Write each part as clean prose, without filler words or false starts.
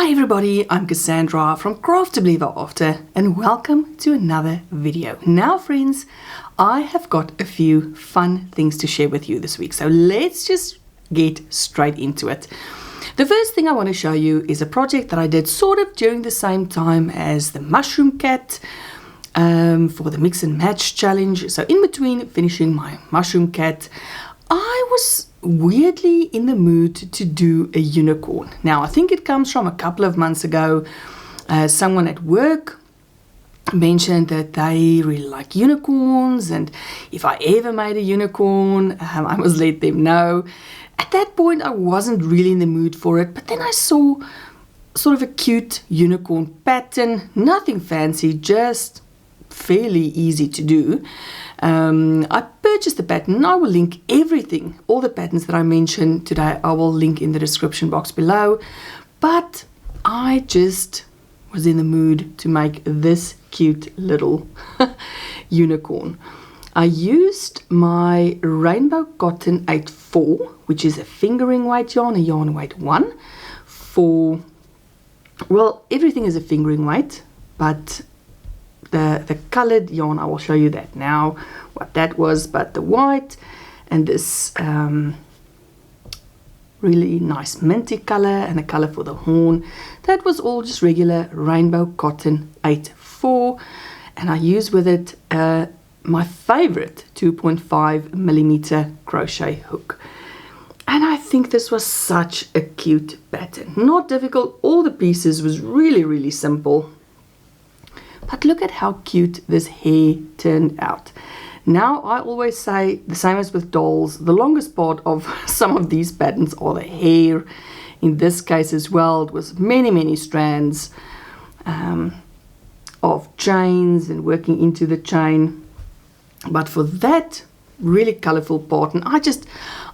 Hi everybody, I'm Cassandra from Craftably Thereafter and welcome to another video. Now friends, I have got a few fun things to share with you this week, so let's just get straight into it. The first thing I want to show you is a project that I did sort of during the same time as the mushroom cat for the mix and match challenge. So in between finishing my mushroom cat, I was weirdly in the mood to do a unicorn. Now I think it comes from a couple of months ago. Someone at work mentioned that they really like unicorns, and if I ever made a unicorn, I must let them know. At that point I wasn't really in the mood for it, but then I saw sort of a cute unicorn pattern, nothing fancy, just fairly easy to do. I purchased the pattern and I will link everything, all the patterns that I mentioned today, I will link in the description box below. But I just was in the mood to make this cute little unicorn. I used my Rainbow Cotton 8/4, which is a fingering weight yarn, a yarn weight 1 for, well, everything is a fingering weight, but the colored yarn, I will show you that now, what that was, but the white and this really nice minty color and a color for the horn, that was all just regular Rainbow Cotton 8/4, and I used with it my favorite 2.5 millimeter crochet hook. And I think this was such a cute pattern, not difficult, all the pieces was really simple. But look at how cute this hair turned out. Now, I always say, the same as with dolls, the longest part of some of these patterns are the hair. In this case as well, it was many strands of chains and working into the chain. But for that really colorful part, and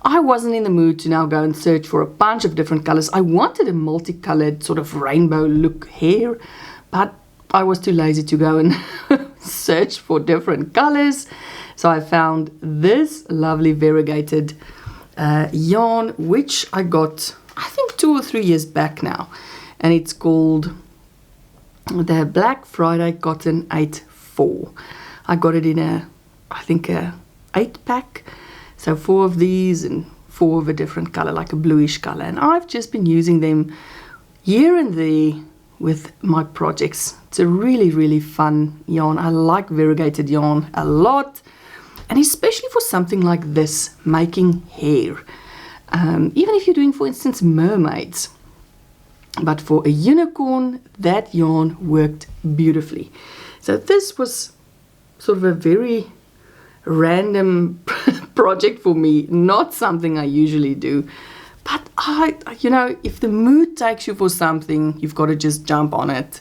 I wasn't in the mood to now go and search for a bunch of different colors. I wanted a multicolored sort of rainbow look hair, but I was too lazy to go and search for different colors. So I found this lovely variegated yarn, which I got, I think 2 or 3 years back now. And it's called the Black Friday Cotton 8/4. I got it in I think a 8-pack. So 4 of these and 4 of a different color, like a bluish color. And I've just been using them here and there with my projects. It's a really fun yarn. I like variegated yarn a lot, and especially for something like this, making hair. Even if you're doing, for instance, mermaids. But for a unicorn, that yarn worked beautifully. So this was sort of a very random project for me, not something I usually do. But if the mood takes you for something, you've got to just jump on it.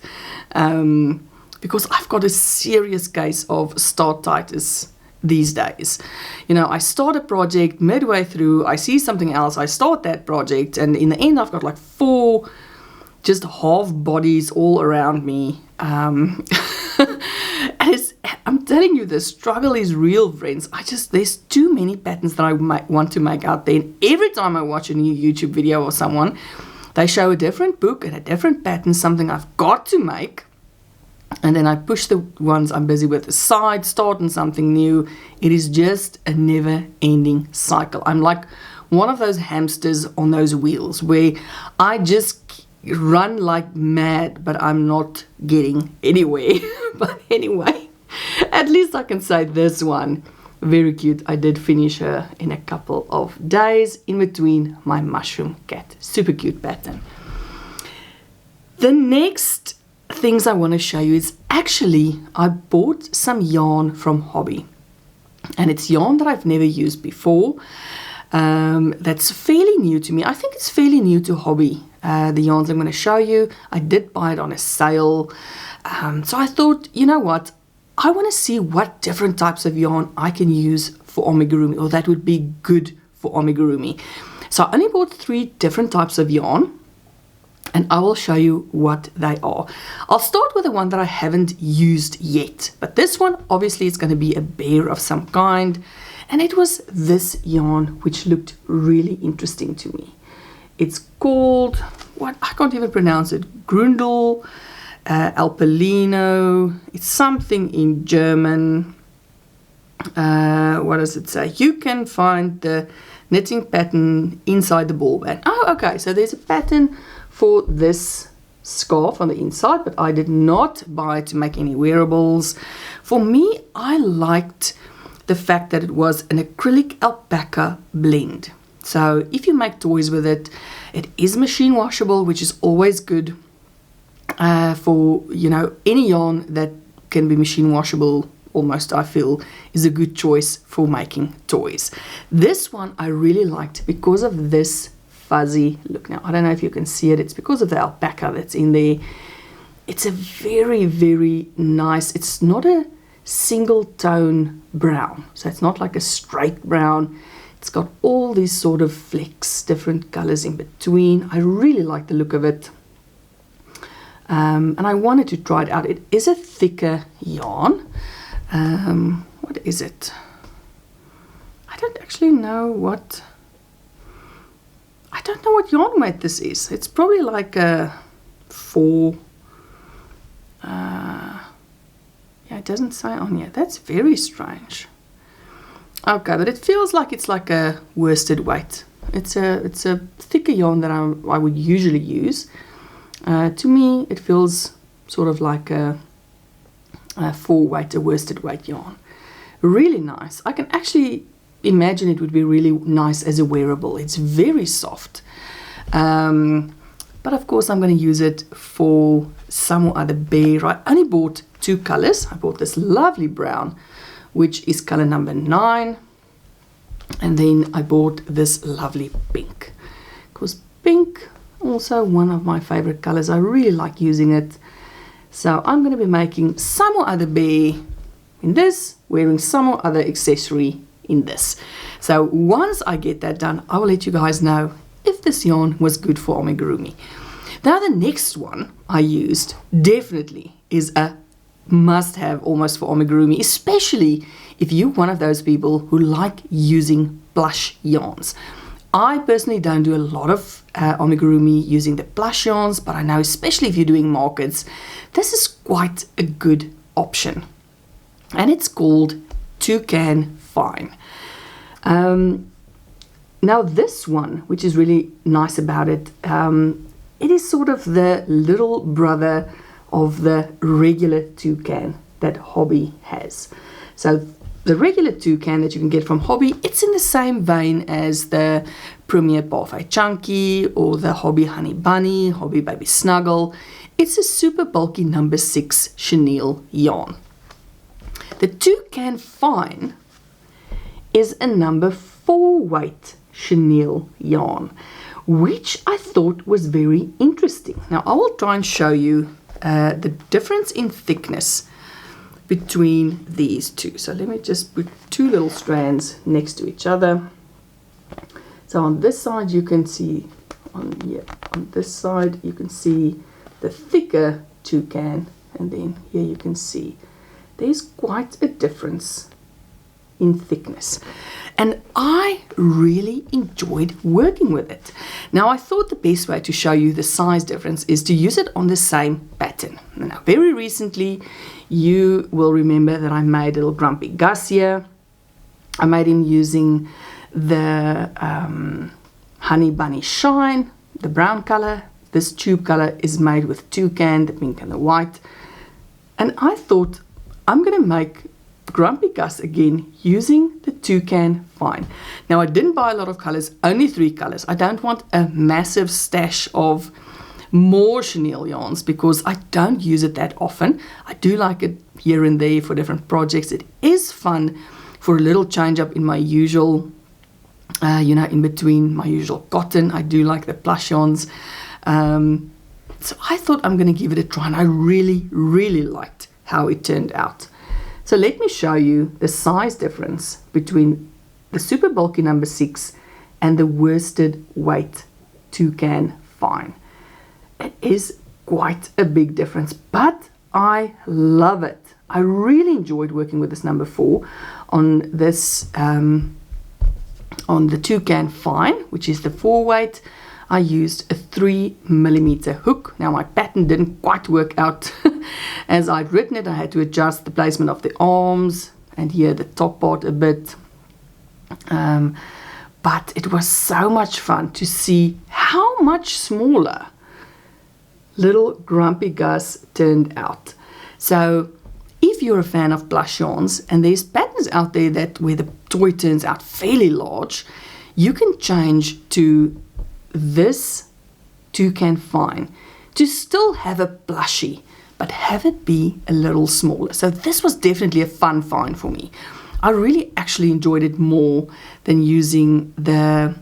Because I've got a serious case of start-titis these days. I start a project midway through, I see something else, I start that project, and in the end I've got like 4 just half bodies all around me. And I'm telling you, the struggle is real, friends. There's too many patterns that I might want to make out there. And every time I watch a new YouTube video or someone, they show a different book and a different pattern, something I've got to make. And then I push the ones I'm busy with aside, start on something new. It is just a never-ending cycle. I'm like one of those hamsters on those wheels where I just run like mad, but I'm not getting anywhere. But anyway, at least I can say this one, very cute. I did finish her in a couple of days in between my mushroom cat. Super cute pattern. The next things I want to show you is actually I bought some yarn from Hobbii, and it's yarn that I've never used before. That's fairly new to me. I think it's fairly new to Hobbii. The yarns I'm going to show you, I did buy it on a sale. So I thought, you know what, I want to see what different types of yarn I can use for amigurumi, or that would be good for amigurumi. So I only bought 3 different types of yarn, and I will show you what they are. I'll start with the one that I haven't used yet, but this one obviously is going to be a bear of some kind, and it was this yarn which looked really interesting to me. It's called, what, I can't even pronounce it, Grundel, Alpelino. It's something in German. What does it say? You can find the knitting pattern inside the ball band. Oh, okay, so there's a pattern for this scarf on the inside, but I did not buy it to make any wearables. For me, I liked the fact that it was an acrylic alpaca blend. So if you make toys with it, it is machine washable, which is always good for, you know, any yarn that can be machine washable. Almost, I feel, is a good choice for making toys. This one I really liked because of this fuzzy look. Now, I don't know if you can see it. It's because of the alpaca that's in there. It's a very, very nice, it's not a single tone brown. So it's not like a straight brown. It's got all these sort of flecks, different colors in between. I really like the look of it. And I wanted to try it out. It is a thicker yarn. What is it? I don't actually know what, I don't know what yarn weight this is. It's probably like a 4, yeah, it doesn't say on here. That's very strange. Okay, but it feels like it's like a worsted weight. It's a thicker yarn that I would usually use. To me, it feels sort of like a 4 weight, a worsted weight yarn. Really nice. I can actually imagine it would be really nice as a wearable. It's very soft. But of course I'm going to use it for some or other bear. I only bought 2 colors. I bought this lovely brown, which is color number 9. And then I bought this lovely pink. Because pink, also one of my favorite colors. I really like using it. So I'm going to be making some or other bear in this, wearing some or other accessory in this. So once I get that done, I will let you guys know if this yarn was good for amigurumi. Now the next one I used definitely is a must-have almost for amigurumi, especially if you're one of those people who like using plush yarns. I personally don't do a lot of amigurumi using the plush yarns, but I know especially if you're doing markets, this is quite a good option. And it's called Toucan Fine. Now this one, which is really nice about it, it is sort of the little brother of the regular toucan that Hobbii has. So the regular toucan that you can get from Hobbii, it's in the same vein as the Premier Parfait Chunky or the Hobbii Honey Bunny, Hobbii Baby Snuggle. It's a super bulky number 6 chenille yarn. The Toucan Fine is a number 4 weight chenille yarn, which I thought was very interesting. Now I will try and show you the difference in thickness between these two. So let me just put 2 little strands next to each other. So on this side you can see, on this side you can see the thicker toucan, and then here you can see there's quite a difference in thickness. And I really enjoyed working with it. Now I thought the best way to show you the size difference is to use it on the same pattern. Now very recently you will remember that I made a little Grumpy Gus here. I made him using the Honey Bunny Shine, the brown color. This tube color is made with toucan, the pink and the white. And I thought I'm going to make Grumpy Gus again using the Toucan Fine. Now I didn't buy a lot of colors, only 3 colors. I don't want a massive stash of more chenille yarns because I don't use it that often. I do like it here and there for different projects. It is fun for a little change up in my usual, in between my usual cotton. I do like the plush yarns. So I thought I'm going to give it a try, and I really, really liked how it turned out. So let me show you the size difference between the super bulky number 6 and the worsted weight Toucan Fine. It is quite a big difference, but I love it. I really enjoyed working with this number 4 on this, on the Toucan Fine, which is the 4 weight. I used a 3mm hook. Now my pattern didn't quite work out as I'd written it. I had to adjust the placement of the arms and here the top part a bit. But it was so much fun to see how much smaller little Grumpy Gus turned out. So if you're a fan of plush yarns and there's patterns out there that where the toy turns out fairly large, you can change to this Toucan Fine to still have a plushie, but have it be a little smaller. So this was definitely a fun find for me. I really actually enjoyed it more than using the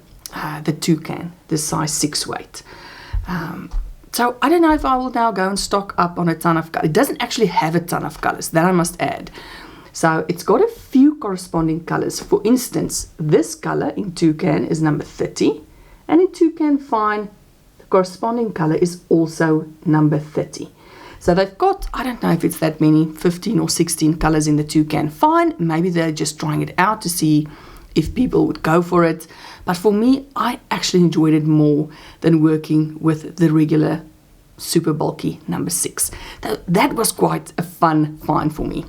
Toucan, the size 6 weight. So I don't know if I will now go and stock up on a ton of colors. It doesn't actually have a ton of colors, that I must add. So it's got a few corresponding colors. For instance, this color in Toucan is number 30, and in Toucan Fine, the corresponding color is also number 30. So they've got, I don't know if it's that many, 15 or 16 colors in the Toucan Fine. Maybe they're just trying it out to see if people would go for it. But for me, I actually enjoyed it more than working with the regular super bulky number 6. That was quite a fun find for me.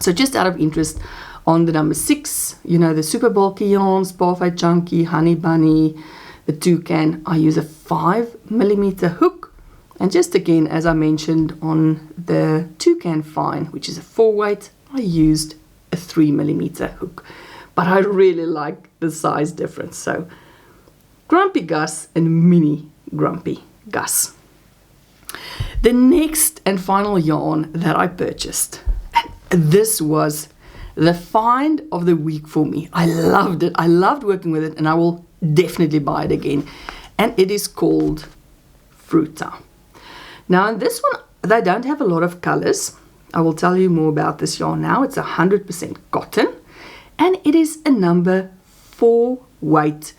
So just out of interest, on the number 6, you know, the super bulky yarns, Parfait Chunky, Honey Bunny, the Toucan, I use a 5mm hook. And just again, as I mentioned on the Toucan Fine, which is a 4 weight, I used a 3mm hook. But I really like the size difference. So Grumpy Gus and Mini Grumpy Gus. The next and final yarn that I purchased, and this was the find of the week for me. I loved it. I loved working with it, and I will definitely buy it again. And it is called Fruta. Now in this one, they don't have a lot of colors. I will tell you more about this yarn now. It's 100% cotton, and it is a number 4 weight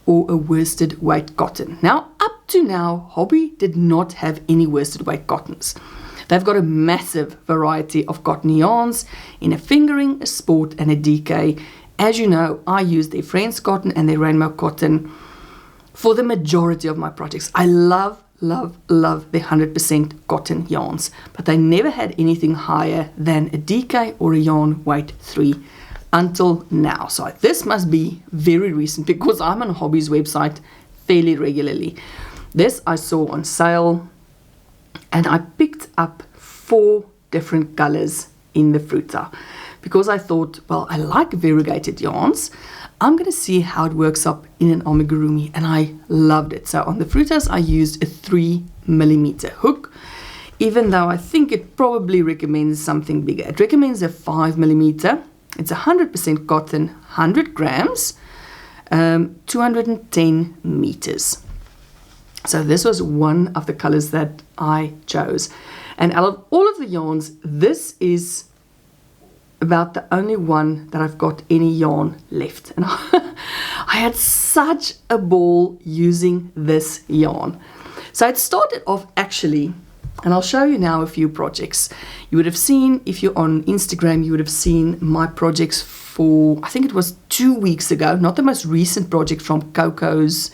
or a worsted weight cotton. Now, up to now, Hobbii did not have any worsted weight cottons. They've got a massive variety of cotton yarns in a fingering, a sport, and a DK. As you know, I use their Friends cotton and their Rainbow cotton for the majority of my projects. I love the 100% cotton yarns, but they never had anything higher than a DK or a yarn weight 3 until now. So this must be very recent because I'm on Hobbii's website fairly regularly. This I saw on sale, and I picked up 4 different colors in the Fruta because I thought, well, I like variegated yarns. I'm going to see how it works up in an amigurumi, and I loved it. So on the Frutas, I used a 3mm hook, even though I think it probably recommends something bigger. It recommends a 5mm. It's 100% cotton, 100 grams, 210 meters. So this was one of the colors that I chose. And out of all of the yarns, this is about the only one that I've got any yarn left. And I had such a ball using this yarn. So it started off actually, and I'll show you now a few projects. You would have seen, if you're on Instagram, you would have seen my projects for, I think it was 2 weeks ago, not the most recent project from Coco's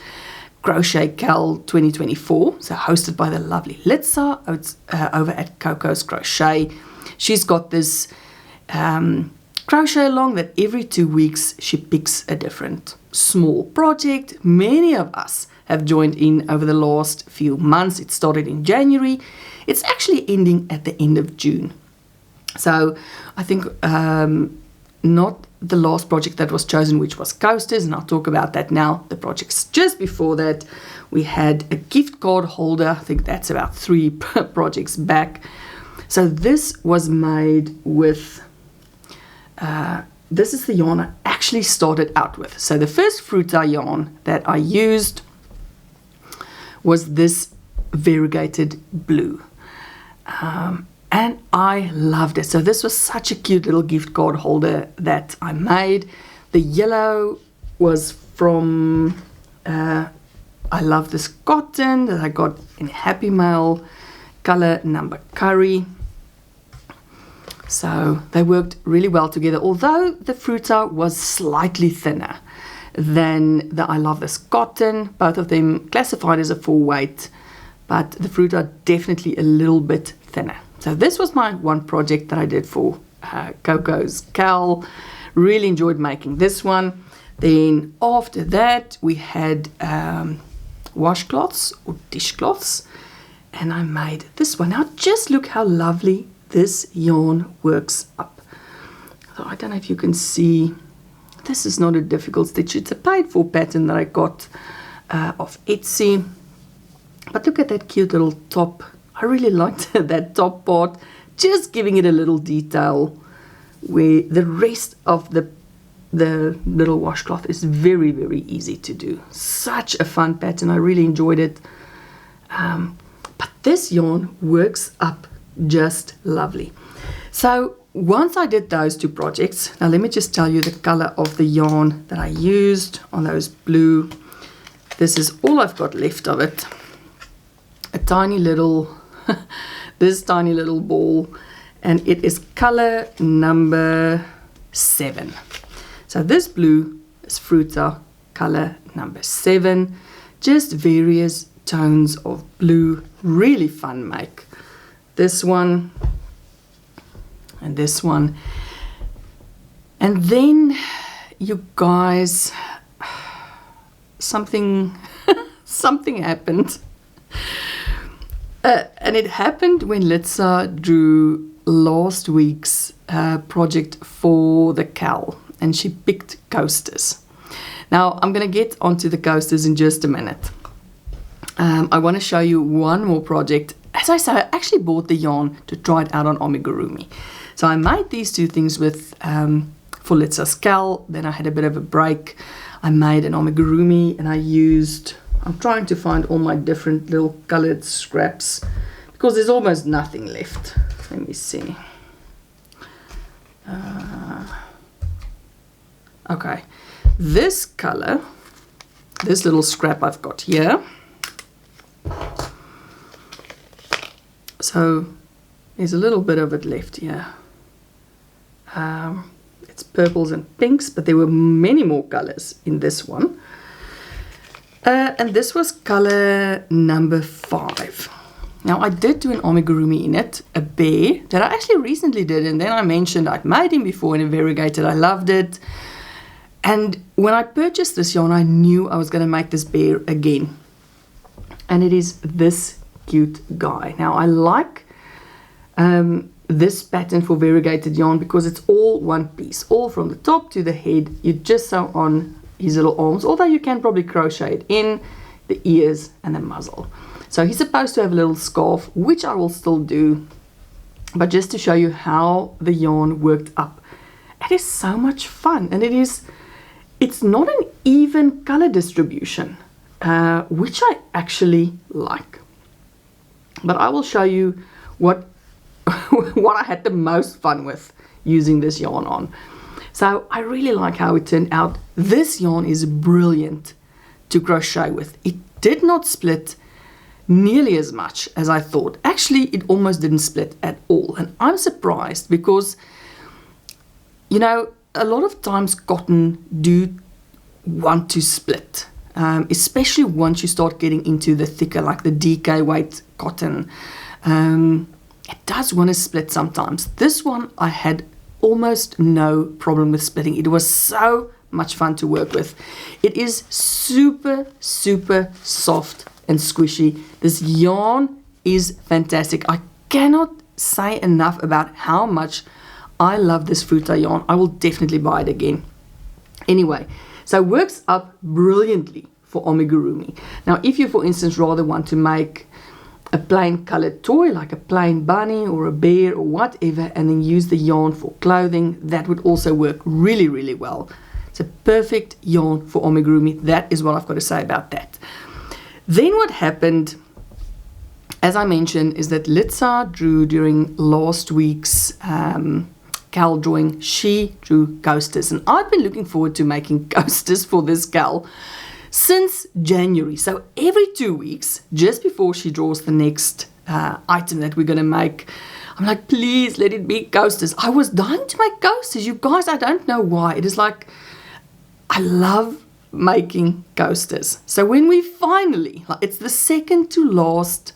Crochet Cal 2024, so hosted by the lovely Litsa over at Coco's Crochet. She's got this crochet along that every 2 weeks she picks a different small project. Many of us have joined in over the last few months. It started in January. It's actually ending at the end of June. So I think not the last project that was chosen, which was coasters, and I'll talk about that now. The projects just before that, we had a gift card holder. I think that's about 3 projects back. So this was made with, this is the yarn I actually started out with. So the first Fruta yarn that I used was this variegated blue. And I loved it. So this was such a cute little gift card holder that I made. The yellow was from, I love this cotton that I got in Happy Mail, color number curry. So they worked really well together, although the Fruta was slightly thinner than the I Love This Cotton. Both of them classified as a 4-weight, but the Fruta are definitely a little bit thinner. So this was my one project that I did for Coco's Cal. Really enjoyed making this one. Then after that we had washcloths or dishcloths, and I made this one. Now just look how lovely this yarn works up. So I don't know if you can see, this is not a difficult stitch. It's a paid for pattern that I got off Etsy. But look at that cute little top. I really liked that top part, just giving it a little detail where the rest of the little washcloth is very, very easy to do. Such a fun pattern. I really enjoyed it. But this yarn works up just lovely. So once I did those two projects, now let me just tell you the color of the yarn that I used on those blue. This is all I've got left of it. A tiny little, this tiny little ball, and it is color number 7. So this blue is Fruta color number 7. Just various tones of blue, really fun make. This one and this one. And then you guys, something happened. And it happened when Litsa drew last week's project for the Cal, and she picked coasters. Now I'm going to get onto the coasters in just a minute. I want to show you one more project. As I said, I actually bought the yarn to try it out on amigurumi. So I made these two things with for Litsa's Cal. Then I had a bit of a break. I made an amigurumi, and I used, I'm trying to find all my different little colored scraps because there's almost nothing left. Let me see. Okay, this color, this little scrap I've got here. So there's a little bit of it left here. It's purples and pinks, but there were many more colors in this one. And this was color number 5. Now I did do an amigurumi in it, a bear, that I actually recently did, and then I mentioned I'd made him before in a variegated. I loved it. And when I purchased this yarn, I knew I was going to make this bear again. And it is this cute guy. Now I like this pattern for variegated yarn because it's all one piece, all from the top to the head. You just sew on his little arms, although you can probably crochet it in the ears and the muzzle. So he's supposed to have a little scarf, which I will still do, but just to show you how the yarn worked up. It is so much fun, and it's not an even color distribution, which I actually like. But I will show you what what I had the most fun with using this yarn on. So I really like how it turned out. This yarn is brilliant to crochet with. It did not split nearly as much as I thought. Actually, it almost didn't split at all. And I'm surprised because, you know, a lot of times cotton do want to split, especially once you start getting into the thicker, like the DK weight cotton. It does want to split sometimes. This one I had almost no problem with splitting. It was so much fun to work with. It is super, super soft and squishy. This yarn is fantastic. I cannot say enough about how much I love this Fruta yarn. I will definitely buy it again. Anyway, so it works up brilliantly for amigurumi. Now, if you, for instance, rather want to make a plain colored toy like a plain bunny or a bear or whatever, and then use the yarn for clothing, that would also work really, really well. It's a perfect yarn for amigurumi. That is what I've got to say about that. Then what happened, as I mentioned, is that Litsa drew during last week's Cal drawing. She drew coasters, and I've been looking forward to making coasters for this Cal since January. So every 2 weeks, just before she draws the next item that we're going to make, I'm like, please let it be coasters. I was dying to make coasters. You guys, I don't know why. It is like, I love making coasters. So when we finally, like, it's the second to last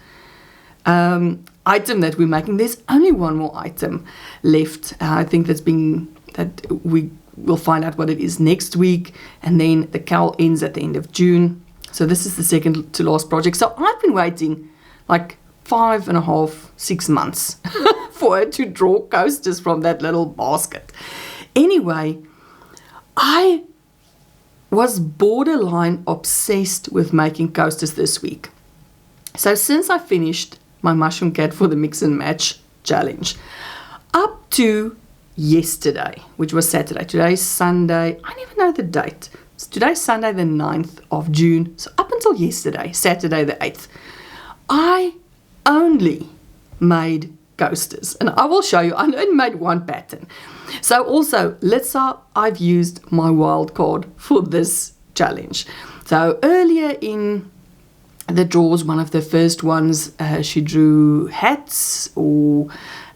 item that we're making. There's only one more item left. I think that we will find out what it is next week, and then the cowl ends at the end of June. So this is the second to last project. So I've been waiting like 5.5, 6 months for her to draw coasters from that little basket. Anyway, I was borderline obsessed with making coasters this week. So since I finished my mushroom cat for the mix and match challenge, up to yesterday, which was Saturday, today's Sunday, I never know the date. So today's Sunday the 9th of June, so up until yesterday, Saturday the 8th, I only made coasters, and I will show you. I only made one pattern. So also, let's say I've used my wild card for this challenge. So earlier in the draws, one of the first ones, she drew hats or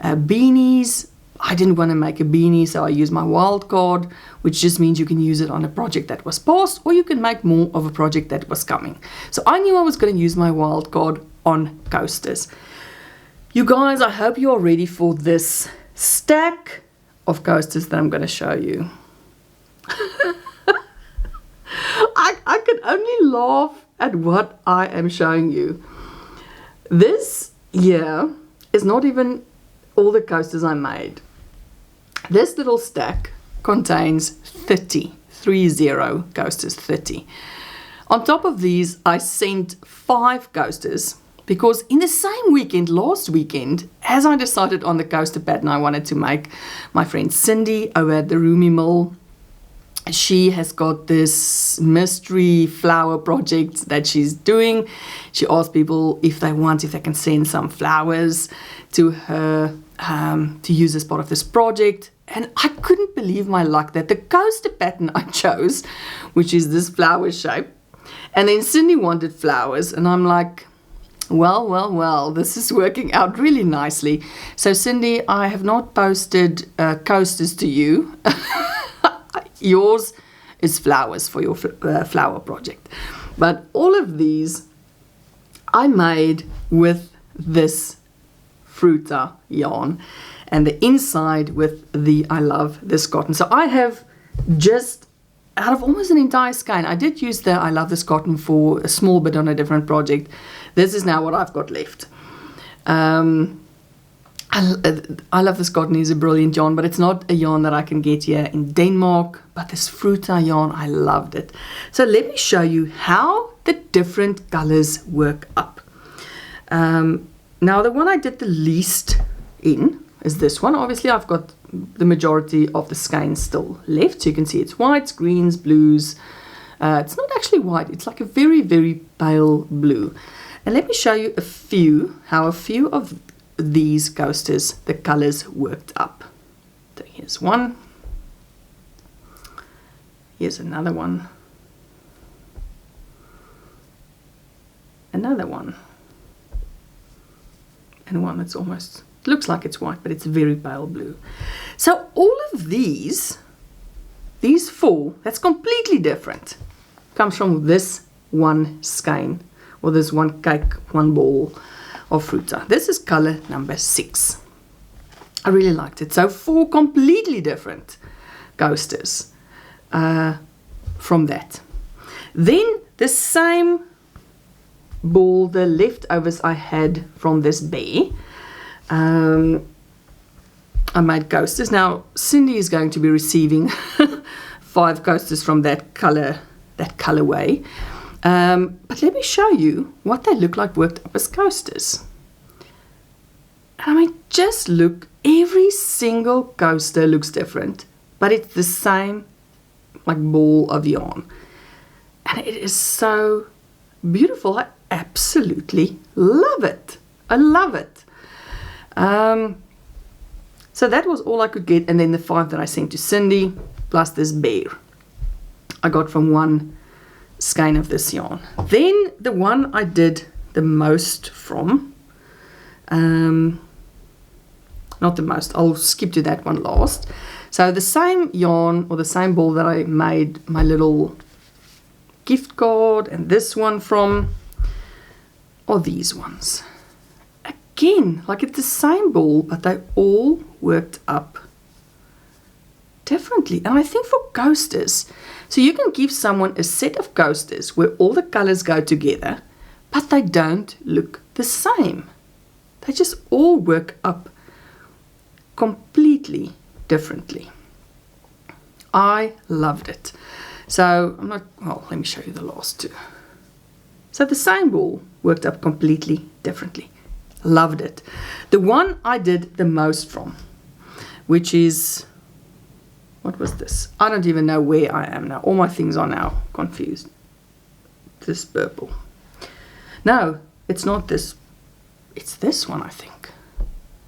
beanies. I didn't want to make a beanie, so I used my wild card, which just means you can use it on a project that was past, or you can make more of a project that was coming. So I knew I was going to use my wild card on coasters. You guys, I hope you are ready for this stack of coasters that I'm going to show you. I can only laugh at what I am showing you. This here is not even all the coasters I made. This little stack contains 30 coasters, 30. On top of these, I sent 5 coasters because in the same weekend, last weekend, as I decided on the coaster pattern I wanted to make, my friend Cindy over at the Rumi Mill, she has got this mystery flower project that she's doing. She asked people if they can send some flowers to her to use as part of this project. And I couldn't believe my luck that the coaster pattern I chose, which is this flower shape, and then Cindy wanted flowers, and I'm like, well, this is working out really nicely. So Cindy, I have not posted coasters to you. Yours is flowers for your flower project. But all of these I made with this Fruta yarn, and the inside with the I love this cotton. So I have just, out of almost an entire skein, I did use the I love this cotton for a small bit on a different project. This is now what I've got left. I love this cotton. Is a brilliant yarn, but it's not a yarn that I can get here in Denmark. But this Fruta yarn, I loved it. So let me show you how the different colors work up. Now the one I did the least in is this one. Obviously I've got the majority of the skein still left. So you can see it's whites, greens, blues. It's not actually white. It's like a very, very pale blue. And let me show you how a few of these coasters, the colors worked up. So here's one. Here's another one. Another one. And one that's almost, looks like it's white, but it's very pale blue. So all of these 4, that's completely different, comes from this one skein, or this one cake, one ball of Fruta. This is color number 6. I really liked it. So 4 completely different coasters from that. Then the same ball, the leftovers I had from this bear, I made coasters. Now Cindy is going to be receiving 5 coasters from that colorway. But let me show you what they look like worked up as coasters. I mean, just look, every single coaster looks different, but it's the same like ball of yarn. And it is so beautiful. I absolutely love it. I love it. So that was all I could get, and then the 5 that I sent to Cindy, plus this bear I got from one skein of this yarn. Then the one I did the most from, not the most, I'll skip to that one last. So the same yarn, or the same ball that I made my little gift card, and this one from, or these ones. Again, like it's the same ball, but they all worked up differently. And I think for coasters, so you can give someone a set of coasters where all the colors go together, but they don't look the same. They just all work up completely differently. I loved it. So I'm not, well, let me show you the last two. So the same ball worked up completely differently. Loved it. The one I did the most from, which is, what was this? I don't even know where I am now. All my things are now confused. This purple. No, it's not this. It's this one, I think.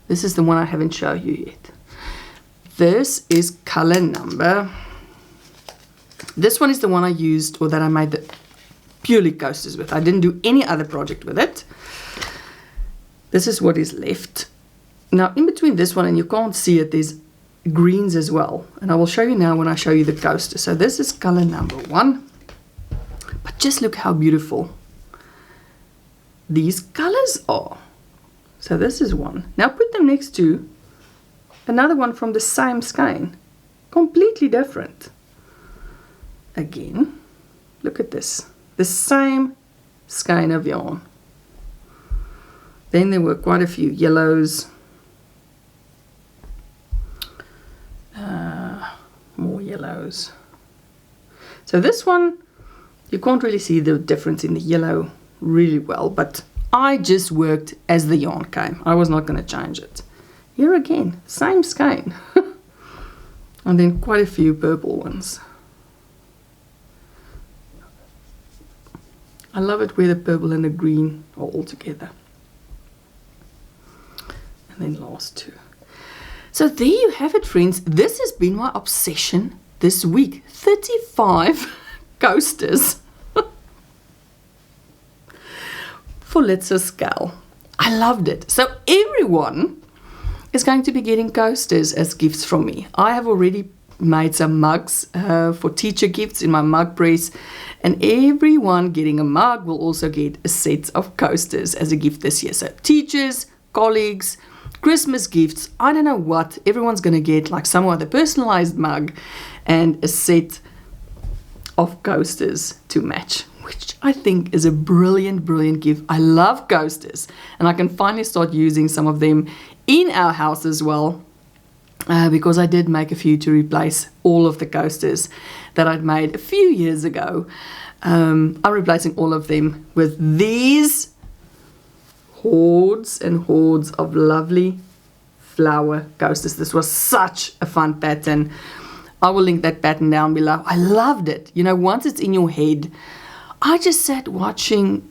This is the one I haven't shown you yet. This is color number. This one is the one I used, or that I made the purely coasters with. I didn't do any other project with it. This is what is left. Now, in between this one, and you can't see it, there's greens as well. And I will show you now when I show you the coaster. So this is color number 1. But just look how beautiful these colors are. So this is one. Now put them next to another one from the same skein. Completely different. Again, look at this. The same skein of yarn. Then there were quite a few yellows. More yellows. So this one, you can't really see the difference in the yellow really well, but I just worked as the yarn came. I was not going to change it. Here again, same skein. And then quite a few purple ones. I love it where the purple and the green are all together. And then last two. So there you have it, friends. This has been my obsession this week. 35 coasters for Litsa Scale. I loved it. So everyone is going to be getting coasters as gifts from me. I have already made some mugs for teacher gifts in my mug press, and everyone getting a mug will also get a set of coasters as a gift this year. So teachers, colleagues, Christmas gifts, I don't know what, everyone's going to get like some other personalized mug and a set of coasters to match, which I think is a brilliant, brilliant gift. I love coasters, and I can finally start using some of them in our house as well, because I did make a few to replace all of the coasters that I'd made a few years ago. I'm replacing all of them with these hordes and hordes of lovely flower coasters. This was such a fun pattern. I will link that pattern down below. I loved it. You know, once it's in your head, I just sat watching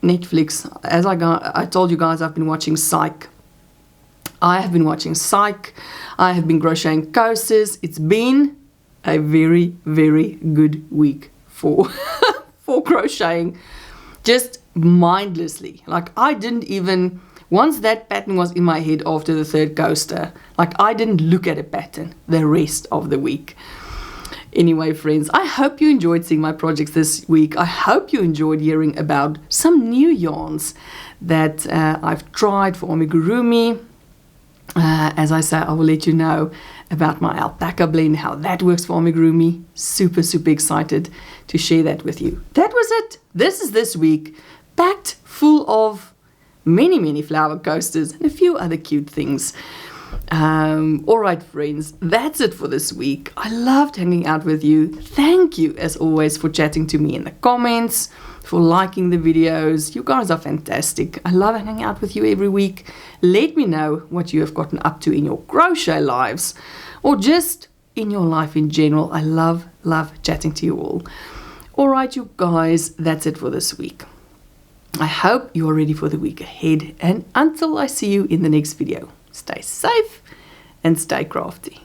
Netflix. As I told you guys, I've been watching Psych. I have been watching Psych. I have been crocheting coasters. It's been a very, very good week for for crocheting, just mindlessly. Like I didn't even, once that pattern was in my head after the third coaster, like I didn't look at a pattern the rest of the week. Anyway, friends, I hope you enjoyed seeing my projects this week. I hope you enjoyed hearing about some new yarns that I've tried for amigurumi. As I say, I will let you know about my alpaca blend, how that works for amigurumi. Super, super excited to share that with you. That was it. This is this week, packed full of many, many flower coasters and a few other cute things. All right, friends, that's it for this week. I loved hanging out with you. Thank you, as always, for chatting to me in the comments, for liking the videos. You guys are fantastic. I love hanging out with you every week. Let me know what you have gotten up to in your crochet lives, or just in your life in general. I love chatting to you all. All right, you guys, that's it for this week. I hope you are ready for the week ahead, and until I see you in the next video, stay safe and stay crafty.